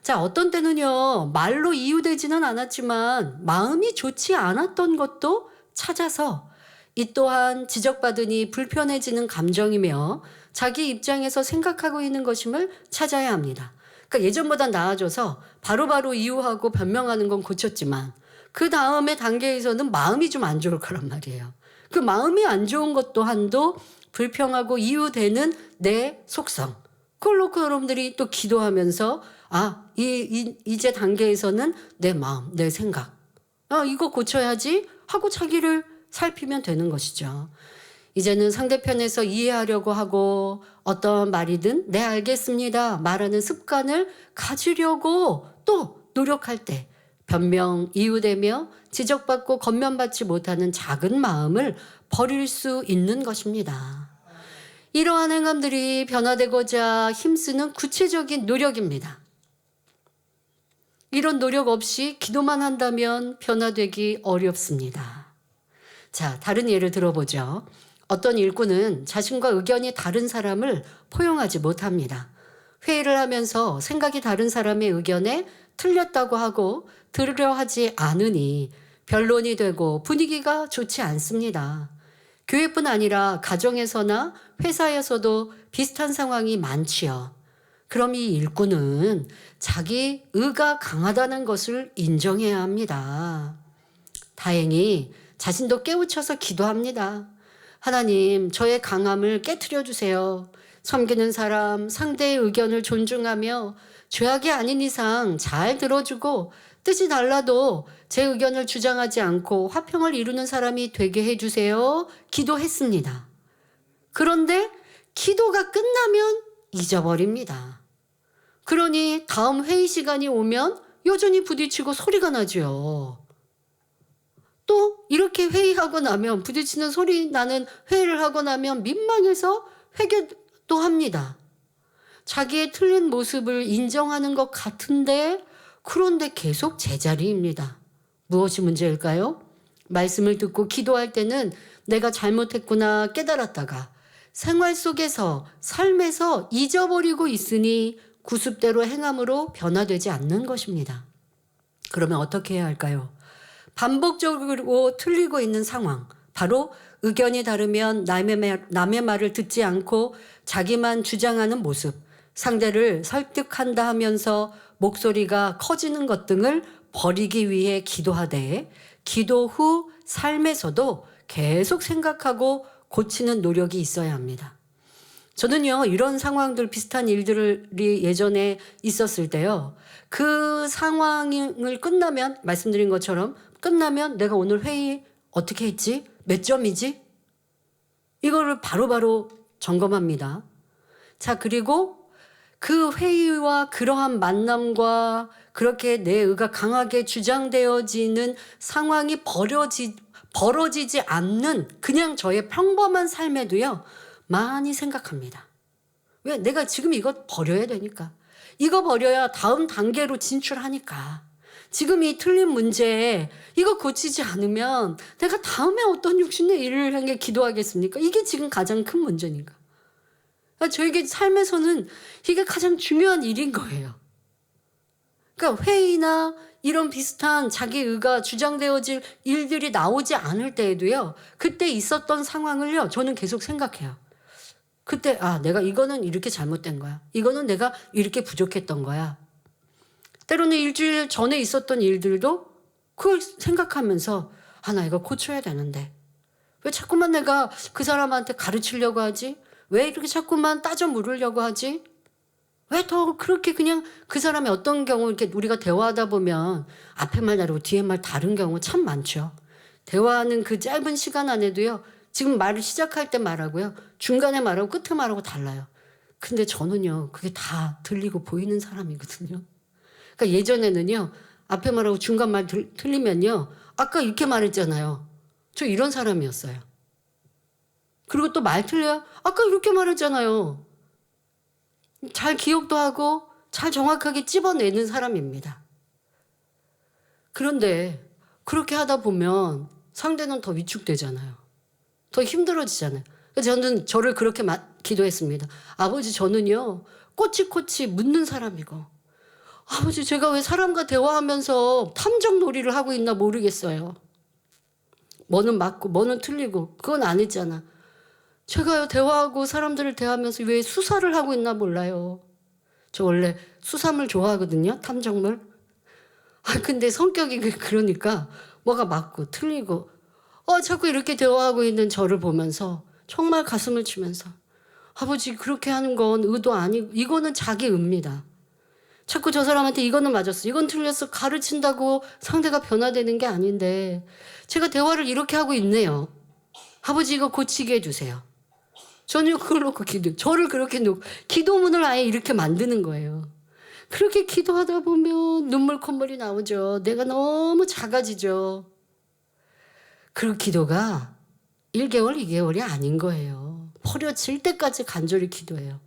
자, 어떤 때는요. 말로 이유되지는 않았지만 마음이 좋지 않았던 것도 찾아서 이 또한 지적받으니 불편해지는 감정이며 자기 입장에서 생각하고 있는 것임을 찾아야 합니다. 그러니까 예전보다 나아져서 바로바로 이유하고 변명하는 건 고쳤지만 그 다음에 단계에서는 마음이 좀 안 좋을 거란 말이에요. 그 마음이 안 좋은 것 또한도 불평하고 이유되는 내 속성. 그걸 놓고 여러분들이 또 기도하면서 이제 단계에서는 내 마음, 내 생각. 이거 고쳐야지 하고 자기를 살피면 되는 것이죠. 이제는 상대편에서 이해하려고 하고 어떤 말이든 네 알겠습니다 말하는 습관을 가지려고 또 노력할 때 변명, 이유되며 지적받고 건면받지 못하는 작은 마음을 버릴 수 있는 것입니다. 이러한 행함들이 변화되고자 힘쓰는 구체적인 노력입니다. 이런 노력 없이 기도만 한다면 변화되기 어렵습니다. 자, 다른 예를 들어보죠. 어떤 일꾼은 자신과 의견이 다른 사람을 포용하지 못합니다. 회의를 하면서 생각이 다른 사람의 의견에 틀렸다고 하고 들으려 하지 않으니 변론이 되고 분위기가 좋지 않습니다. 교회뿐 아니라 가정에서나 회사에서도 비슷한 상황이 많지요. 그럼 이 일꾼은 자기 의가 강하다는 것을 인정해야 합니다. 다행히 자신도 깨우쳐서 기도합니다. 하나님, 저의 강함을 깨트려 주세요. 섬기는 사람, 상대의 의견을 존중하며 죄악이 아닌 이상 잘 들어주고 뜻이 달라도 제 의견을 주장하지 않고 화평을 이루는 사람이 되게 해주세요. 기도했습니다. 그런데 기도가 끝나면 잊어버립니다. 그러니 다음 회의 시간이 오면 여전히 부딪히고 소리가 나죠. 또 이렇게 회의하고 나면 부딪히는 소리 나는 회의를 하고 나면 민망해서 회개도 합니다. 자기의 틀린 모습을 인정하는 것 같은데 그런데 계속 제자리입니다. 무엇이 문제일까요? 말씀을 듣고 기도할 때는 내가 잘못했구나 깨달았다가 생활 속에서 삶에서 잊어버리고 있으니 구습대로 행함으로 변화되지 않는 것입니다. 그러면 어떻게 해야 할까요? 반복적으로 틀리고 있는 상황, 바로 의견이 다르면 남의 말을 듣지 않고 자기만 주장하는 모습, 상대를 설득한다 하면서 목소리가 커지는 것 등을 버리기 위해 기도하되 기도 후 삶에서도 계속 생각하고 고치는 노력이 있어야 합니다. 저는요, 이런 상황들, 비슷한 일들이 예전에 있었을 때요, 그 상황을 끝나면, 말씀드린 것처럼 끝나면 내가 오늘 회의 어떻게 했지? 몇 점이지? 이거를 바로바로 점검합니다. 자, 그리고 그 회의와 그러한 만남과 그렇게 내 의가 강하게 주장되어지는 상황이 벌어지지 않는 그냥 저의 평범한 삶에도요, 많이 생각합니다. 왜? 내가 지금 이거 버려야 되니까. 이거 버려야 다음 단계로 진출하니까. 지금 이 틀린 문제에 이거 고치지 않으면 내가 다음에 어떤 육신의 일을 향해 기도하겠습니까? 이게 지금 가장 큰 문제니까. 저에게 삶에서는 이게 가장 중요한 일인 거예요. 그러니까 회의나 이런 비슷한 자기 의가 주장되어질 일들이 나오지 않을 때에도요, 그때 있었던 상황을요, 저는 계속 생각해요. 그때 내가 이거는 이렇게 잘못된 거야. 이거는 내가 이렇게 부족했던 거야. 때로는 일주일 전에 있었던 일들도 그걸 생각하면서 나 이거 고쳐야 되는데 왜 자꾸만 내가 그 사람한테 가르치려고 하지? 왜 이렇게 자꾸만 따져 물으려고 하지? 왜 더 그렇게 그냥 그 사람이 어떤 경우 이렇게 우리가 대화하다 보면 앞에 말 다르고 뒤에 말 다른 경우 참 많죠. 대화하는 그 짧은 시간 안에도요, 지금 말을 시작할 때 말하고요, 중간에 말하고 끝에 말하고 달라요. 근데 저는요, 그게 다 들리고 보이는 사람이거든요. 그러니까 예전에는요, 앞에 말하고 중간 말 틀리면요, 아까 이렇게 말했잖아요. 저 이런 사람이었어요. 그리고 또 말 틀려요. 아까 이렇게 말했잖아요. 잘 기억도 하고 잘 정확하게 찝어내는 사람입니다. 그런데 그렇게 하다 보면 상대는 더 위축되잖아요. 더 힘들어지잖아요. 저는 저를 그렇게 기도했습니다. 아버지, 저는요, 꼬치꼬치 묻는 사람이고, 아버지, 제가 왜 사람과 대화하면서 탐정 놀이를 하고 있나 모르겠어요. 뭐는 맞고 뭐는 틀리고 그건 안 했잖아. 제가요, 대화하고 사람들을 대하면서 왜 수사를 하고 있나 몰라요. 저 원래 수사물 좋아하거든요, 탐정물. 근데 성격이 그러니까 뭐가 맞고 틀리고 자꾸 이렇게 대화하고 있는 저를 보면서 정말 가슴을 치면서, 아버지, 그렇게 하는 건 의도 아니고 이거는 자기 의입니다. 자꾸 저 사람한테 이거는 맞았어, 이건 틀렸어 가르친다고 상대가 변화되는 게 아닌데 제가 대화를 이렇게 하고 있네요. 아버지, 이거 고치게 해주세요. 저는 그걸 놓고 저를 그렇게 놓고 기도문을 아예 이렇게 만드는 거예요. 그렇게 기도하다 보면 눈물 콧물이 나오죠. 내가 너무 작아지죠. 그 기도가 1개월, 2개월이 아닌 거예요. 버려질 때까지 간절히 기도해요.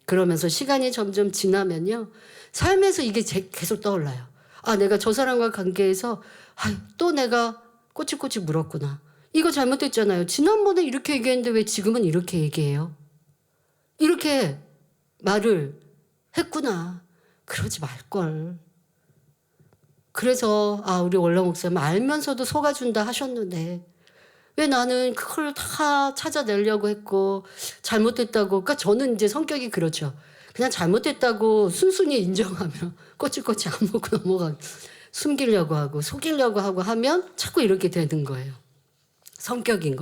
그러면서 시간이 점점 지나면요, 삶에서 이게 계속 떠올라요. 내가 저 사람과 관계에서 또 내가 꼬치꼬치 물었구나. 이거 잘못됐잖아요. 지난번에 이렇게 얘기했는데 왜 지금은 이렇게 얘기해요? 이렇게 말을 했구나. 그러지 말걸. 그래서 우리 원로 목사님 알면서도 속아준다 하셨는데 왜 나는 그걸 다 찾아내려고 했고 잘못됐다고. 그러니까 저는 이제 성격이 그렇죠. 그냥 잘못됐다고 순순히 인정하면 꼬치꼬치 안 먹고 넘어가고, 숨기려고 하고 속이려고 하고 하면 자꾸 이렇게 되는 거예요.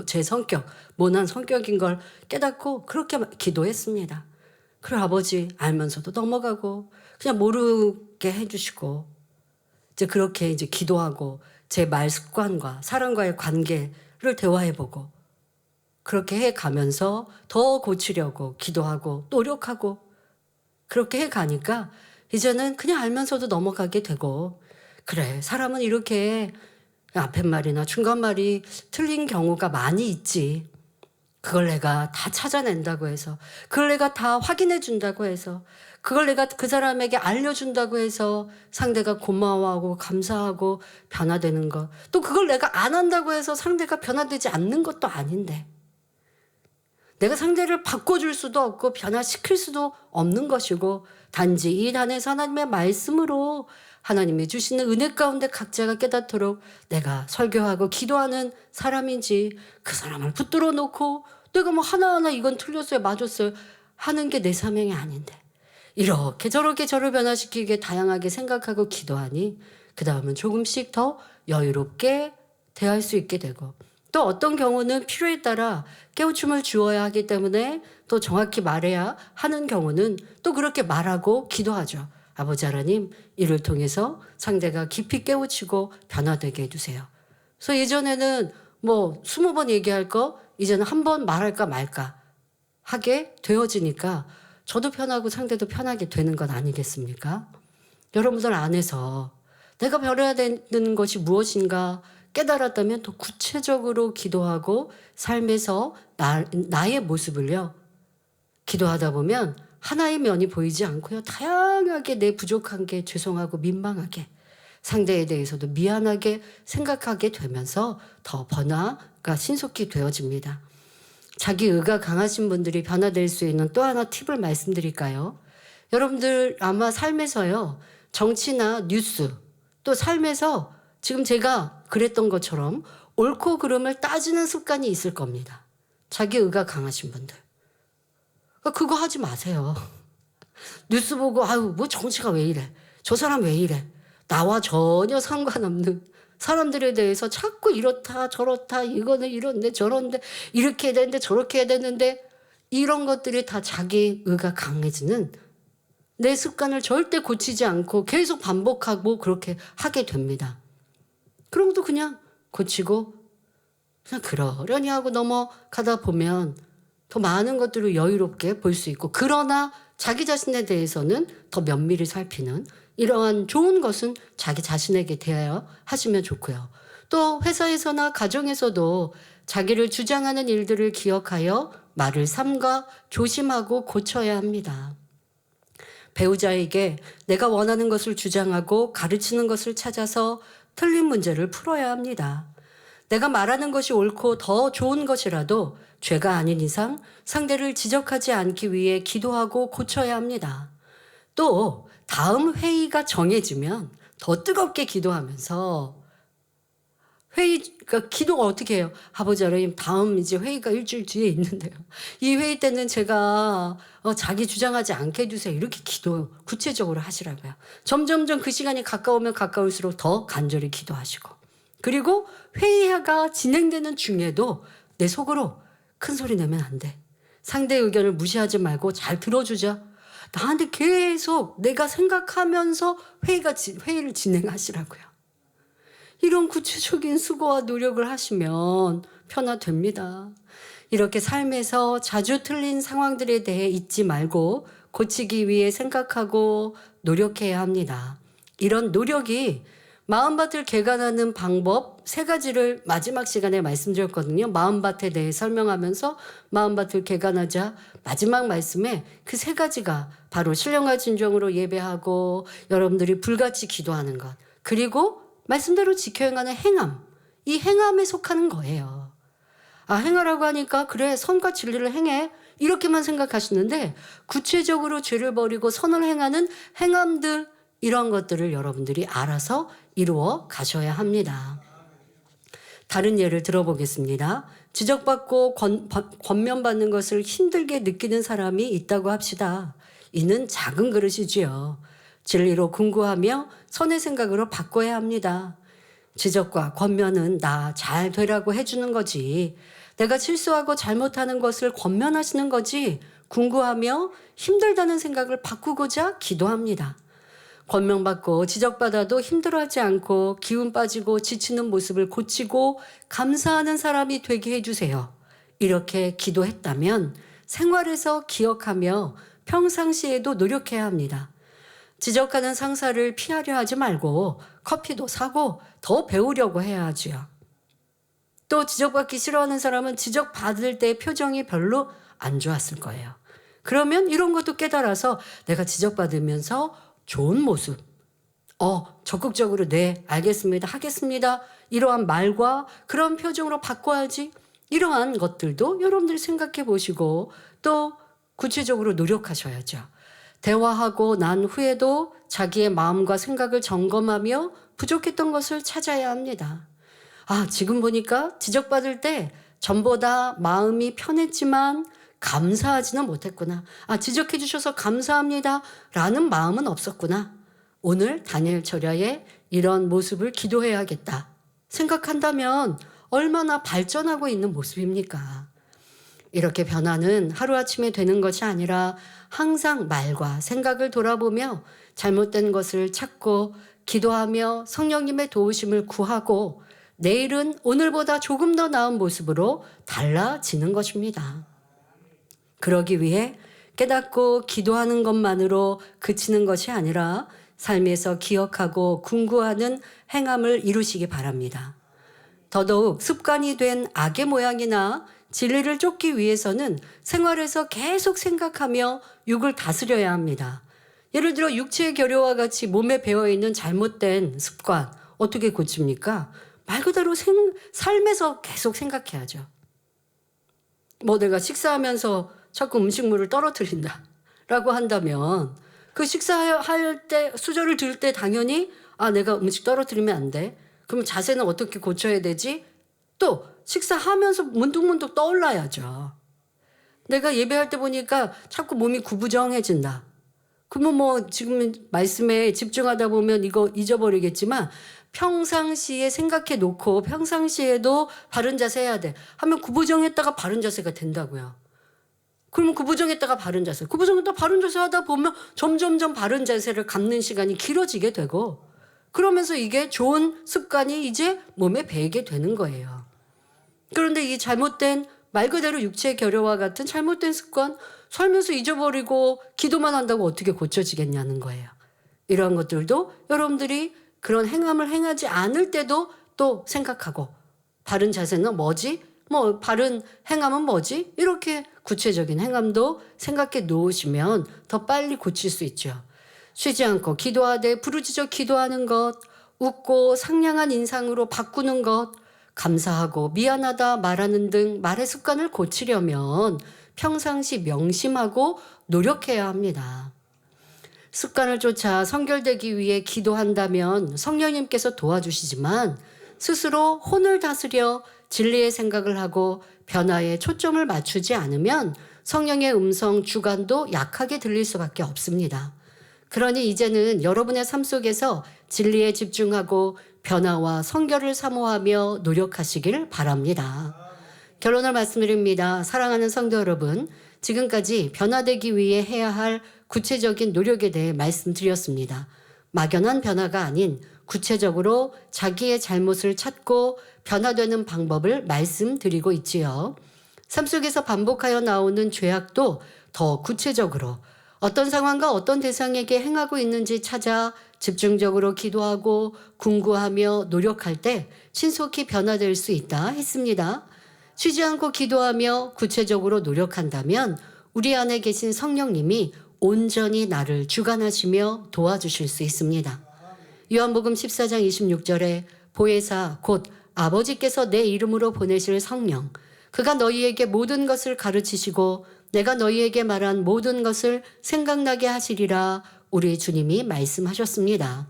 제 성격, 모난 성격인 걸 깨닫고 그렇게 기도했습니다. 그리고 아버지 알면서도 넘어가고 그냥 모르게 해주시고, 이제 그렇게 이제 기도하고 제 말 습관과 사람과의 관계를 대화해보고 그렇게 해가면서 더 고치려고 기도하고 노력하고 그렇게 해가니까 이제는 그냥 알면서도 넘어가게 되고, 그래, 사람은 이렇게 앞에 말이나 중간 말이 틀린 경우가 많이 있지. 그걸 내가 다 찾아낸다고 해서, 그걸 내가 다 확인해 준다고 해서, 그걸 내가 그 사람에게 알려준다고 해서 상대가 고마워하고 감사하고 변화되는 것, 또 그걸 내가 안 한다고 해서 상대가 변화되지 않는 것도 아닌데, 내가 상대를 바꿔줄 수도 없고 변화시킬 수도 없는 것이고, 단지 이 단에서 하나님의 말씀으로 하나님이 주시는 은혜 가운데 각자가 깨닫도록 내가 설교하고 기도하는 사람인지, 그 사람을 붙들어 놓고 내가 뭐 하나하나 이건 틀렸어요 맞았어요 하는 게 내 사명이 아닌데, 이렇게 저렇게 저를 변화시키게 다양하게 생각하고 기도하니 그 다음은 조금씩 더 여유롭게 대할 수 있게 되고, 또 어떤 경우는 필요에 따라 깨우침을 주어야 하기 때문에 또 정확히 말해야 하는 경우는 또 그렇게 말하고 기도하죠. 아버지 하나님, 이를 통해서 상대가 깊이 깨우치고 변화되게 해주세요. 그래서 예전에는 뭐 20번 얘기할 거 이제는 한 번 말할까 말까 하게 되어지니까 저도 편하고 상대도 편하게 되는 것 아니겠습니까? 여러분들 안에서 내가 변해야 되는 것이 무엇인가 깨달았다면 더 구체적으로 기도하고 삶에서 나의 모습을요, 기도하다 보면 하나의 면이 보이지 않고요, 다양하게 내 부족한 게 죄송하고 민망하게, 상대에 대해서도 미안하게 생각하게 되면서 더 변화가 신속히 되어집니다. 자기 의가 강하신 분들이 변화될 수 있는 또 하나 팁을 말씀드릴까요? 여러분들 아마 삶에서요, 정치나 뉴스, 또 삶에서 지금 제가 그랬던 것처럼 옳고 그름을 따지는 습관이 있을 겁니다. 자기 의가 강하신 분들. 그거 하지 마세요. 뉴스 보고 아유 뭐 정치가 왜 이래, 저 사람 왜 이래, 나와 전혀 상관없는 사람들에 대해서 자꾸 이렇다 저렇다, 이거는 이런데 저런데 이렇게 해야 되는데 저렇게 해야 되는데, 이런 것들이 다 자기 의가 강해지는 내 습관을 절대 고치지 않고 계속 반복하고 그렇게 하게 됩니다. 그런 것도 그냥 고치고 그냥 그러려니 하고 넘어가다 보면 더 많은 것들을 여유롭게 볼 수 있고, 그러나 자기 자신에 대해서는 더 면밀히 살피는 이러한 좋은 것은 자기 자신에게 대하여 하시면 좋고요. 또 회사에서나 가정에서도 자기를 주장하는 일들을 기억하여 말을 삼가 조심하고 고쳐야 합니다. 배우자에게 내가 원하는 것을 주장하고 가르치는 것을 찾아서 틀린 문제를 풀어야 합니다. 내가 말하는 것이 옳고 더 좋은 것이라도 죄가 아닌 이상 상대를 지적하지 않기 위해 기도하고 고쳐야 합니다. 또 다음 회의가 정해지면 더 뜨겁게 기도하면서 그러니까 기도가 어떻게 해요? 아버지 하나님, 다음 이제 회의가 일주일 뒤에 있는데요, 이 회의 때는 제가 자기 주장하지 않게 해주세요. 이렇게 기도 구체적으로 하시라고요. 점점점 그 시간이 가까우면 가까울수록 더 간절히 기도하시고, 그리고 회의가 진행되는 중에도 내 속으로 큰 소리 내면 안 돼. 상대의 의견을 무시하지 말고 잘 들어주자. 나한테 계속 내가 생각하면서 회의를 진행하시라고요. 이런 구체적인 수고와 노력을 하시면 변화됩니다. 이렇게 삶에서 자주 틀린 상황들에 대해 잊지 말고 고치기 위해 생각하고 노력해야 합니다. 이런 노력이 마음밭을 개간하는 방법 3가지를 마지막 시간에 말씀드렸거든요. 마음밭에 대해 설명하면서 마음밭을 개간하자 마지막 말씀에 그 3가지가 바로 신령과 진정으로 예배하고 여러분들이 불같이 기도하는 것, 그리고 말씀대로 지켜 행하는 행함, 이 행함에 속하는 거예요. 아, 행하라고 하니까 그래 선과 진리를 행해 이렇게만 생각하시는데, 구체적으로 죄를 버리고 선을 행하는 행함들, 이런 것들을 여러분들이 알아서 이루어 가셔야 합니다. 다른 예를 들어보겠습니다. 지적받고 권면받는 것을 힘들게 느끼는 사람이 있다고 합시다. 이는 작은 그릇이지요. 진리로 궁구하며 선의 생각으로 바꿔야 합니다. 지적과 권면은 나 잘 되라고 해주는 거지, 내가 실수하고 잘못하는 것을 권면하시는 거지, 궁구하며 힘들다는 생각을 바꾸고자 기도합니다. 권명받고 지적받아도 힘들어하지 않고 기운 빠지고 지치는 모습을 고치고 감사하는 사람이 되게 해주세요. 이렇게 기도했다면 생활에서 기억하며 평상시에도 노력해야 합니다. 지적하는 상사를 피하려 하지 말고 커피도 사고 더 배우려고 해야 하지요. 또 지적받기 싫어하는 사람은 지적받을 때 표정이 별로 안 좋았을 거예요. 그러면 이런 것도 깨달아서 내가 지적받으면서 좋은 모습, 적극적으로 네, 알겠습니다, 하겠습니다, 이러한 말과 그런 표정으로 바꿔야지, 이러한 것들도 여러분들이 생각해 보시고 또 구체적으로 노력하셔야죠. 대화하고 난 후에도 자기의 마음과 생각을 점검하며 부족했던 것을 찾아야 합니다. 아, 지금 보니까 지적받을 때 전보다 마음이 편했지만 감사하지는 못했구나. 지적해 주셔서 감사합니다 라는 마음은 없었구나. 오늘 다니엘 철야에 이런 모습을 기도해야겠다 생각한다면 얼마나 발전하고 있는 모습입니까? 이렇게 변화는 하루아침에 되는 것이 아니라 항상 말과 생각을 돌아보며 잘못된 것을 찾고 기도하며 성령님의 도우심을 구하고 내일은 오늘보다 조금 더 나은 모습으로 달라지는 것입니다. 그러기 위해 깨닫고 기도하는 것만으로 그치는 것이 아니라 삶에서 기억하고 궁구하는 행함을 이루시기 바랍니다. 더더욱 습관이 된 악의 모양이나 진리를 쫓기 위해서는 생활에서 계속 생각하며 육을 다스려야 합니다. 예를 들어 육체의 결여와 같이 몸에 배어있는 잘못된 습관 어떻게 고칩니까? 말 그대로 삶에서 계속 생각해야죠. 내가 식사하면서 자꾸 음식물을 떨어뜨린다 라고 한다면 그 식사할 때 수저를 들 때 당연히 내가 음식 떨어뜨리면 안 돼. 그럼 자세는 어떻게 고쳐야 되지? 또 식사하면서 문득문득 떠올라야죠. 내가 예배할 때 보니까 자꾸 몸이 구부정해진다. 그러면 지금 말씀에 집중하다 보면 이거 잊어버리겠지만 평상시에 생각해 놓고 평상시에도 바른 자세 해야 돼. 하면 구부정했다가 바른 자세가 된다고요. 그러면 구부정했다가 바른 자세. 구부정했다가 바른 자세 하다 보면 점점점 바른 자세를 갖는 시간이 길어지게 되고 그러면서 이게 좋은 습관이 이제 몸에 배이게 되는 거예요. 그런데 이 잘못된 말 그대로 육체의 결여와 같은 잘못된 습관 살면서 잊어버리고 기도만 한다고 어떻게 고쳐지겠냐는 거예요. 이런 것들도 여러분들이 그런 행함을 행하지 않을 때도 또 생각하고 바른 자세는 뭐지? 바른 행함은 뭐지? 이렇게 구체적인 행함도 생각해 놓으시면 더 빨리 고칠 수 있죠. 쉬지 않고 기도하되 부르짖어 기도하는 것, 웃고 상냥한 인상으로 바꾸는 것, 감사하고 미안하다 말하는 등 말의 습관을 고치려면 평상시 명심하고 노력해야 합니다. 습관을 쫓아 성결되기 위해 기도한다면 성령님께서 도와주시지만 스스로 혼을 다스려 진리의 생각을 하고 변화에 초점을 맞추지 않으면 성령의 음성 주관도 약하게 들릴 수밖에 없습니다. 그러니 이제는 여러분의 삶 속에서 진리에 집중하고 변화와 성결을 사모하며 노력하시길 바랍니다. 결론을 말씀드립니다. 사랑하는 성도 여러분, 지금까지 변화되기 위해 해야 할 구체적인 노력에 대해 말씀드렸습니다. 막연한 변화가 아닌 구체적으로 자기의 잘못을 찾고 변화되는 방법을 말씀드리고 있지요. 삶 속에서 반복하여 나오는 죄악도 더 구체적으로 어떤 상황과 어떤 대상에게 행하고 있는지 찾아 집중적으로 기도하고 궁구하며 노력할 때 신속히 변화될 수 있다 했습니다. 쉬지 않고 기도하며 구체적으로 노력한다면 우리 안에 계신 성령님이 온전히 나를 주관하시며 도와주실 수 있습니다. 요한복음 14장 26절에 보혜사 곧 아버지께서 내 이름으로 보내실 성령 그가 너희에게 모든 것을 가르치시고 내가 너희에게 말한 모든 것을 생각나게 하시리라 우리 주님이 말씀하셨습니다.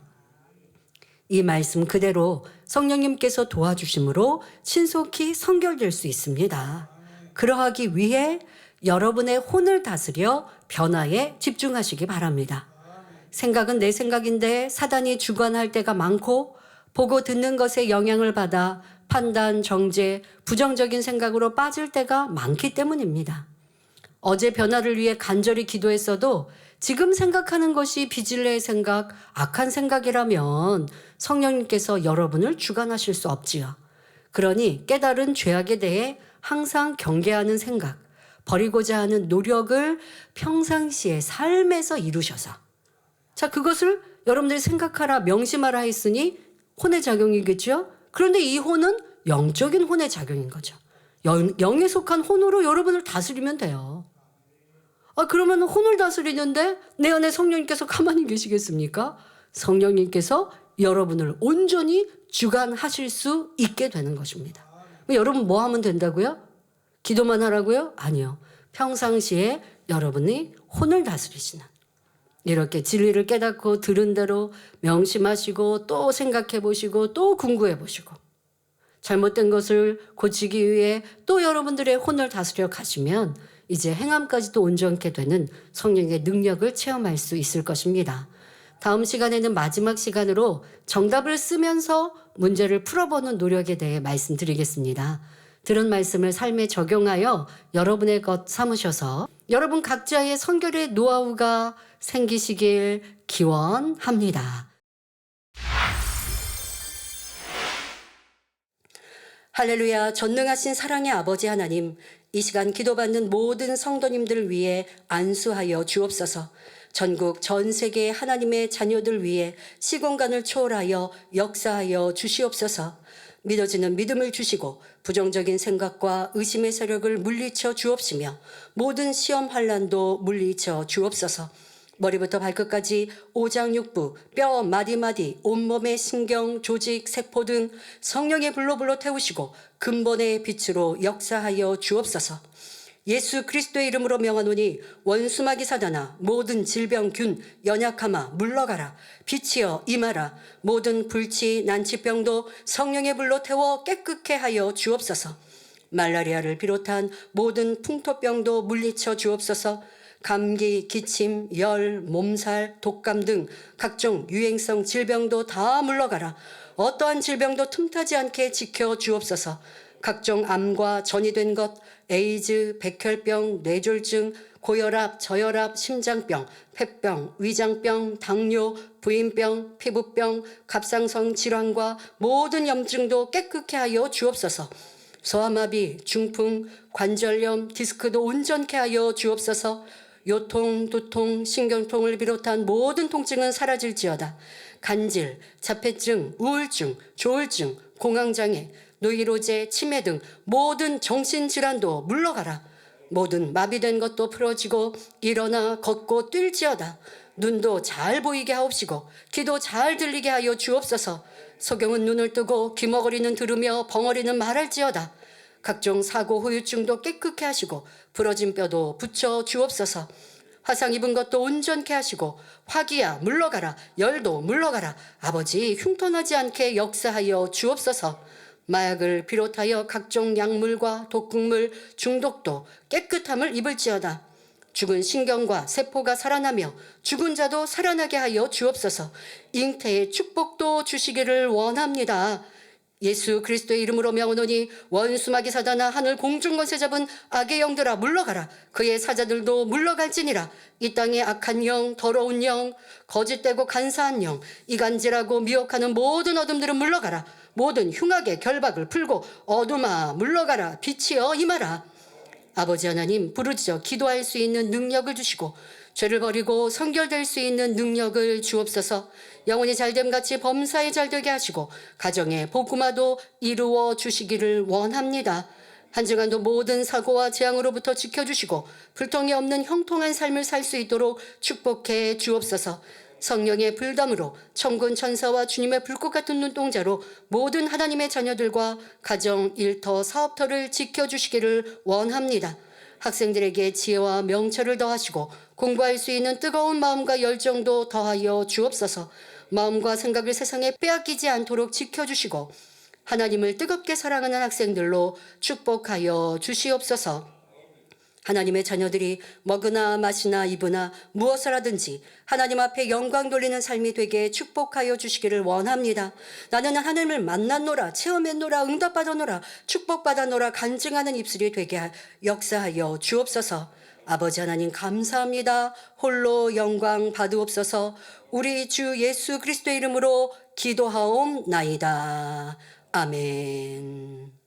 이 말씀 그대로 성령님께서 도와주심으로 신속히 성결될 수 있습니다. 그러하기 위해 여러분의 혼을 다스려 변화에 집중하시기 바랍니다. 생각은 내 생각인데 사단이 주관할 때가 많고 보고 듣는 것에 영향을 받아 판단, 정죄, 부정적인 생각으로 빠질 때가 많기 때문입니다. 어제 변화를 위해 간절히 기도했어도 지금 생각하는 것이 비질레의 생각, 악한 생각이라면 성령님께서 여러분을 주관하실 수 없지요. 그러니 깨달은 죄악에 대해 항상 경계하는 생각, 버리고자 하는 노력을 평상시에 삶에서 이루셔서 그것을 여러분들이 생각하라, 명심하라 했으니 혼의 작용이겠죠. 그런데 이 혼은 영적인 혼의 작용인 거죠. 영에 속한 혼으로 여러분을 다스리면 돼요. 그러면 혼을 다스리는데 내 안에 성령님께서 가만히 계시겠습니까? 성령님께서 여러분을 온전히 주관하실 수 있게 되는 것입니다. 여러분 뭐 하면 된다고요? 기도만 하라고요? 아니요. 평상시에 여러분이 혼을 다스리시는 이렇게 진리를 깨닫고 들은 대로 명심하시고 또 생각해 보시고 또 궁구해 보시고 잘못된 것을 고치기 위해 또 여러분들의 혼을 다스려 가시면 이제 행함까지도 온전케 되는 성령의 능력을 체험할 수 있을 것입니다. 다음 시간에는 마지막 시간으로 정답을 쓰면서 문제를 풀어보는 노력에 대해 말씀드리겠습니다. 들은 말씀을 삶에 적용하여 여러분의 것 삼으셔서 여러분 각자의 선결의 노하우가 생기시길 기원합니다. 할렐루야. 전능하신 사랑의 아버지 하나님, 이 시간 기도받는 모든 성도님들을 위해 안수하여 주옵소서. 전국 전 세계 하나님의 자녀들 위해 시공간을 초월하여 역사하여 주시옵소서. 믿어지는 믿음을 주시고 부정적인 생각과 의심의 세력을 물리쳐 주옵시며 모든 시험 환난도 물리쳐 주옵소서. 머리부터 발끝까지 오장육부, 뼈, 마디마디, 온몸의 신경, 조직, 세포 등 성령의 불로 태우시고 근본의 빛으로 역사하여 주옵소서. 예수 그리스도의 이름으로 명하노니 원수마귀 사단아, 모든 질병, 균, 연약함아 물러가라. 빛이여 임하라. 모든 불치, 난치병도 성령의 불로 태워 깨끗게 하여 주옵소서. 말라리아를 비롯한 모든 풍토병도 물리쳐 주옵소서. 감기, 기침, 열, 몸살, 독감 등 각종 유행성 질병도 다 물러가라. 어떠한 질병도 틈타지 않게 지켜 주옵소서. 각종 암과 전이된 것, 에이즈, 백혈병, 뇌졸중, 고혈압, 저혈압, 심장병, 폐병, 위장병, 당뇨, 부인병, 피부병, 갑상선 질환과 모든 염증도 깨끗게 하여 주옵소서. 소아마비, 중풍, 관절염, 디스크도 온전케 하여 주옵소서. 요통, 두통, 신경통을 비롯한 모든 통증은 사라질지어다. 간질, 자폐증, 우울증, 조울증, 공황장애, 노이로제, 치매 등 모든 정신질환도 물러가라. 모든 마비된 것도 풀어지고 일어나 걷고 뛸지어다. 눈도 잘 보이게 하옵시고 귀도 잘 들리게 하여 주옵소서. 소경은 눈을 뜨고 귀머거리는 들으며 벙어리는 말할지어다. 각종 사고 후유증도 깨끗게 하시고 부러진 뼈도 붙여 주옵소서. 화상 입은 것도 온전케 하시고 화기야 물러가라. 열도 물러가라. 아버지 흉터나지 않게 역사하여 주옵소서. 마약을 비롯하여 각종 약물과 독극물 중독도 깨끗함을 입을지어다. 죽은 신경과 세포가 살아나며 죽은 자도 살아나게 하여 주옵소서. 잉태의 축복도 주시기를 원합니다. 예수 그리스도의 이름으로 명하노니 원수마귀 사단아, 하늘 공중 권세 잡은 악의 영들아 물러가라. 그의 사자들도 물러갈지니라. 이 땅의 악한 영, 더러운 영, 거짓되고 간사한 영, 이간질하고 미혹하는 모든 어둠들은 물러가라. 모든 흉악의 결박을 풀고 어둠아 물러가라. 빛이여 임하라. 아버지 하나님, 부르짖어 기도할 수 있는 능력을 주시고 죄를 버리고 성결될 수 있는 능력을 주옵소서. 영혼이 잘됨같이 범사에 잘되게 하시고 가정의 복음화도 이루어 주시기를 원합니다. 한 주간도 모든 사고와 재앙으로부터 지켜주시고 불통이 없는 형통한 삶을 살 수 있도록 축복해 주옵소서. 성령의 불담으로 천군 천사와 주님의 불꽃 같은 눈동자로 모든 하나님의 자녀들과 가정, 일터, 사업터를 지켜주시기를 원합니다. 학생들에게 지혜와 명철을 더하시고 공부할 수 있는 뜨거운 마음과 열정도 더하여 주옵소서. 마음과 생각을 세상에 빼앗기지 않도록 지켜주시고 하나님을 뜨겁게 사랑하는 학생들로 축복하여 주시옵소서. 하나님의 자녀들이 먹으나 마시나 입으나 무엇을 하든지 하나님 앞에 영광 돌리는 삶이 되게 축복하여 주시기를 원합니다. 나는 하나님을 만났노라, 체험했노라, 응답받았노라, 축복받았노라 간증하는 입술이 되게 역사하여 주옵소서. 아버지 하나님 감사합니다. 홀로 영광 받으옵소서. 우리 주 예수 그리스도의 이름으로 기도하옵나이다. 아멘.